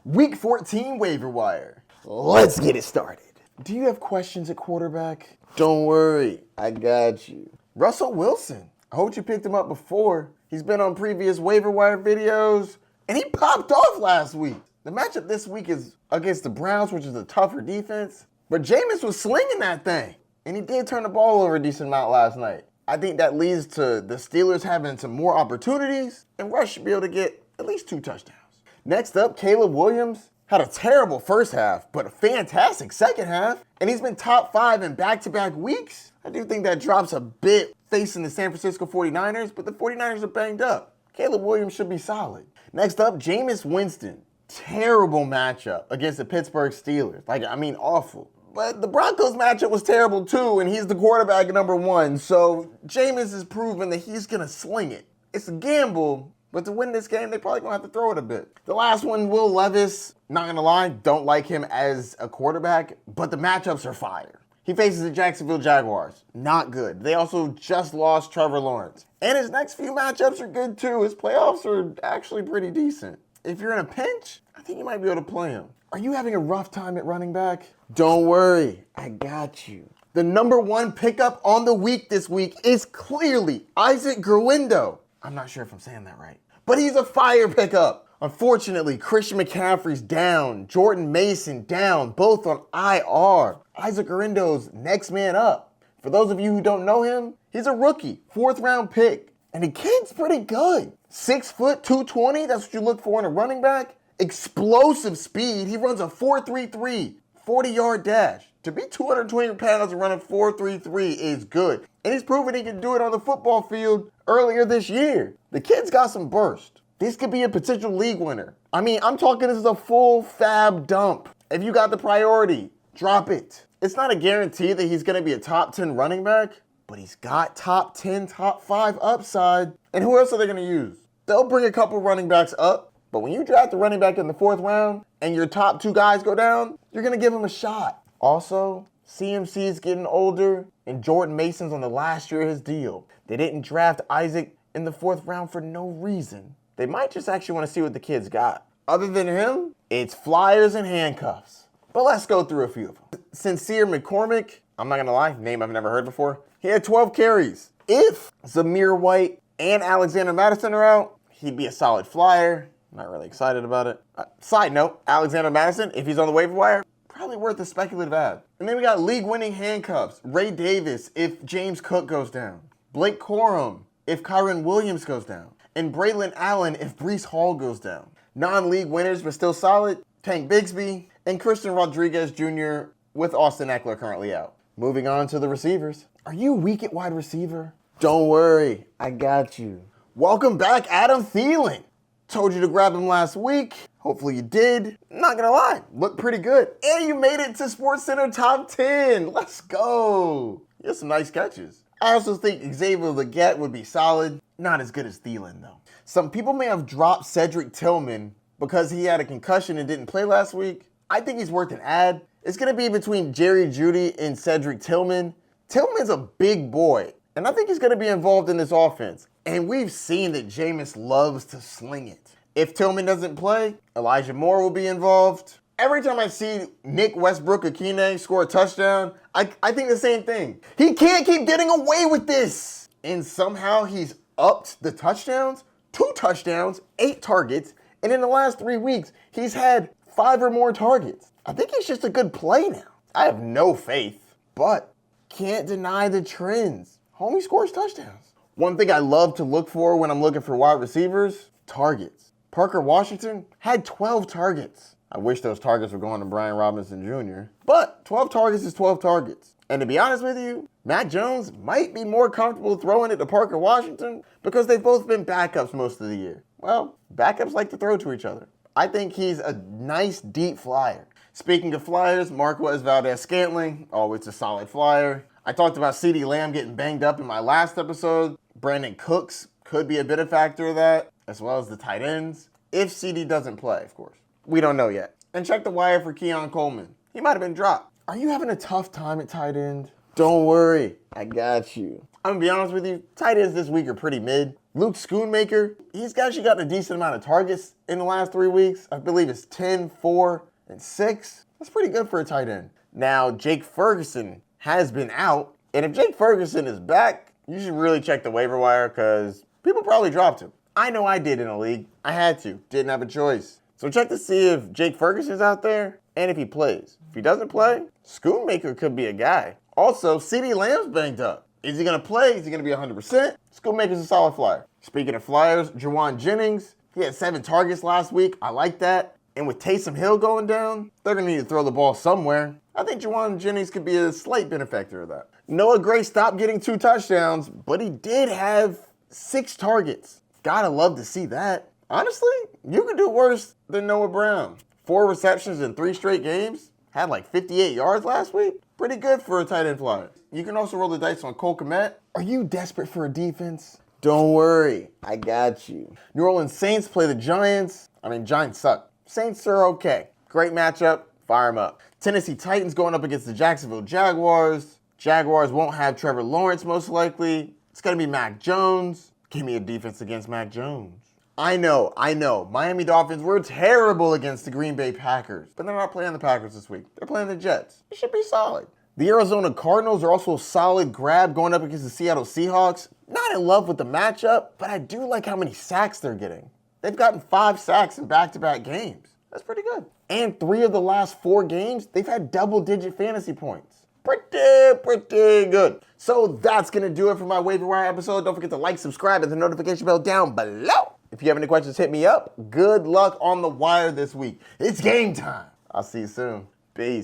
Week 14 waiver wire. Let's get it started. Do you have questions at quarterback? Don't worry, I got you. Russell Wilson. I hope you picked him up before. He's been on previous waiver wire videos, and he popped off last week. The matchup this week is against the Browns, which is a tougher defense. But Jameis was slinging that thing, and he did turn the ball over a decent amount last night. I think that leads to the Steelers having some more opportunities, and Russ should be able to get at least 2 touchdowns. Next up, Caleb Williams had a terrible first half, but a fantastic second half, and he's been top 5 in back-to-back weeks. I do think that drops a bit facing the San Francisco 49ers, but the 49ers are banged up. Caleb Williams should be solid. Next up, Jameis Winston. Terrible matchup against the Pittsburgh Steelers. Awful. But the Broncos matchup was terrible too, and he's the quarterback at number 1, so Jameis has proven that he's going to sling it. It's a gamble, but to win this game, they're probably going to have to throw it a bit. The last one, Will Levis, not going to lie, don't like him as a quarterback, but the matchups are fire. He faces the Jacksonville Jaguars. Not good. They also just lost Trevor Lawrence. And his next few matchups are good too. His playoffs are actually pretty decent. If you're in a pinch, I think you might be able to play him. Are you having a rough time at running back? Don't worry, I got you. The number 1 pickup on the week this week is clearly Isaac Guerendo. I'm not sure if I'm saying that right, but he's a fire pickup. Unfortunately, Christian McCaffrey's down, Jordan Mason down, both on IR. Isaac Guerendo's next man up. For those of you who don't know him, he's a rookie, 4th round pick, and the kid's pretty good. 6 foot, 220, that's what you look for in a running back. Explosive speed, he runs a 4.33, 40-yard dash. To be 220 pounds and run a 4.33 is good. And he's proven he can do it on the football field earlier this year. The kid's got some burst. This could be a potential league winner. I'm talking this is a full fab dump. If you got the priority, drop it. It's not a guarantee that he's going to be a top 10 running back, but he's got top 10, top 5 upside. And who else are they going to use? They'll bring a couple running backs up, but when you draft a running back in the 4th round and your top 2 guys go down, you're going to give him a shot. Also, CMC is getting older, and Jordan Mason's on the last year of his deal. They didn't draft Isaac in the 4th round for no reason. They might just actually want to see what the kid's got. Other than him, it's flyers and handcuffs. But let's go through a few of them. Sincere McCormick, I'm not going to lie, name I've never heard before. He had 12 carries. If Zamir White and Alexander Madison are out, he'd be a solid flyer. Not really excited about it. Side note, Alexander Madison, if he's on the waiver wire, probably worth a speculative ad. And then we got league-winning handcuffs. Ray Davis, if James Cook goes down. Blake Corum, if Kyron Williams goes down. And Braylon Allen, if Breece Hall goes down. Non-league winners, but still solid, Tank Bigsby and Christian Rodriguez Jr. with Austin Eckler currently out. Moving on to the receivers. Are you weak at wide receiver? Don't worry, I got you. Welcome back, Adam Thielen. Told you to grab him last week. Hopefully you did. Not gonna lie, looked pretty good. And you made it to SportsCenter top 10. Let's go. You had some nice catches. I also think Xavier Legette would be solid. Not as good as Thielen though. Some people may have dropped Cedric Tillman because he had a concussion and didn't play last week. I think he's worth an ad. It's gonna be between Jerry Jeudy and Cedric Tillman. Tillman's a big boy, and I think he's gonna be involved in this offense. And we've seen that Jameis loves to sling it. If Tillman doesn't play, Elijah Moore will be involved. Every time I see Nick Westbrook-Akine score a touchdown, I think the same thing. He can't keep getting away with this. And somehow he's upped the touchdowns, 2 touchdowns, 8 targets, and in the last 3 weeks, he's had 5 or more targets. I think he's just a good play now. I have no faith, but can't deny the trends. Homie scores touchdowns. One thing I love to look for when I'm looking for wide receivers, targets. Parker Washington had 12 targets. I wish those targets were going to Brian Robinson Jr., but 12 targets is 12 targets. And to be honest with you, Matt Jones might be more comfortable throwing it to Parker Washington because they've both been backups most of the year. Well, backups like to throw to each other. I think he's a nice deep flyer. Speaking of flyers, Marquez Valdez-Scantling, always a solid flyer. I talked about CeeDee Lamb getting banged up in my last episode. Brandon Cooks could be a bit of factor of that, as well as the tight ends. If CD doesn't play, of course. We don't know yet. And check the wire for Keon Coleman. He might have been dropped. Are you having a tough time at tight end? Don't worry, I got you. I'm gonna be honest with you, tight ends this week are pretty mid. Luke Schoonmaker, he's actually gotten a decent amount of targets in the last 3 weeks. I believe it's 10, 4, and 6. That's pretty good for a tight end. Now, Jake Ferguson has been out, and if Jake Ferguson is back, you should really check the waiver wire because people probably dropped him. I know I did in a league. I had to. Didn't have a choice. So check to see if Jake Ferguson's out there and if he plays. If he doesn't play, Schoonmaker could be a guy. Also, CeeDee Lamb's banged up. Is he going to play? Is he going to be 100%? Schoonmaker's a solid flyer. Speaking of flyers, Juwan Jennings, he had 7 targets last week. I like that. And with Taysom Hill going down, they're going to need to throw the ball somewhere. I think Juwan Jennings could be a slight benefactor of that. Noah Gray stopped getting 2 touchdowns, but he did have 6 targets. Gotta love to see that. Honestly, you could do worse than Noah Brown. 4 receptions in 3 straight games. Had like 58 yards last week. Pretty good for a tight end flyer. You can also roll the dice on Cole Kmet. Are you desperate for a defense? Don't worry, I got you. New Orleans Saints play the Giants. Giants suck. Saints are okay. Great matchup, fire them up. Tennessee Titans going up against the Jacksonville Jaguars. Jaguars won't have Trevor Lawrence most likely. It's gonna be Mac Jones. Give me a defense against Mac Jones. I know. Miami Dolphins were terrible against the Green Bay Packers, but they're not playing the Packers this week. They're playing the Jets. It should be solid. The Arizona Cardinals are also a solid grab going up against the Seattle Seahawks. Not in love with the matchup, but I do like how many sacks they're getting. They've gotten 5 sacks in back-to-back games. That's pretty good. And 3 of the last 4 games, they've had double-digit fantasy points. Pretty good. So that's going to do it for my waiver wire episode. Don't forget to like, subscribe, and the notification bell down below. If you have any questions, hit me up. Good luck on the wire this week. It's game time. I'll see you soon. Peace.